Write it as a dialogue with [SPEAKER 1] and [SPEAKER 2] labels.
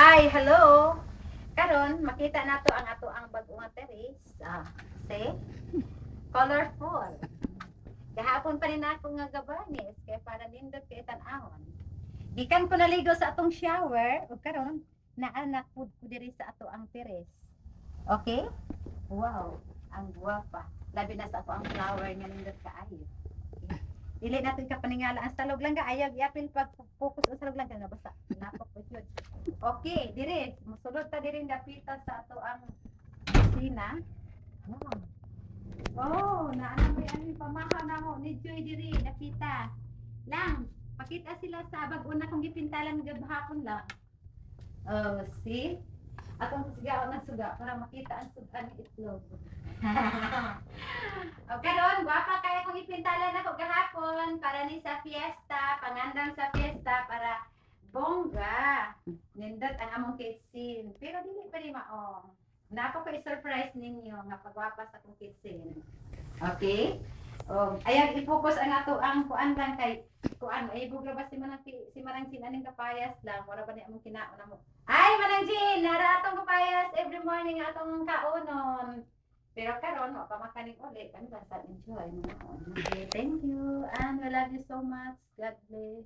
[SPEAKER 1] Hi, hello. Karon makita nato ang ato ang bag-o nga terrace. See? Colorful. Gahapon pa rin ako nga gabanis kaya para nindot kay tan-awon. Gikan ko naligo sa atong shower, ug karon naanak pud ko diri sa ato ang terrace. Okay? Wow, ang guwapa. Labi na sa ako ang flower nga nindot kaayo. Dili natin ka paningala ang salog lang ga ayaw iapil pag focus sa salog lang ka basta napok po yun. Okay, dire mosulod ta diri dapita sa ato ang kusina. Oh, naana mo yan pamahaw na mo ni Joy diri dapita. Lang, pakita sila sa bag una kong gipintalan gabhapon lang. Oh, see? Atong sigaw na suga para makita ang suga ni itlog. O karon, guwapa kaya kong ipintalan ako gahapon para ni sa fiesta, pangandam sa fiesta para bongga. Nindot ang among kitchen. Pero dili pa rin maong. Napa ko i-surprise ninyo nga pagwapa sa akong kitchen. Okay? Ayaw i-focus ang ato ang kuan lang kay kuan ay buga ba si manang sin aning kapayas lang wala ba ni among kinaon mo. Ay manang Jin, nara atong kapayas every morning atong kaunon. Pero karon wa pa makanig uli kan basta enjoy mo. Okay, thank you and we love you so much. God bless.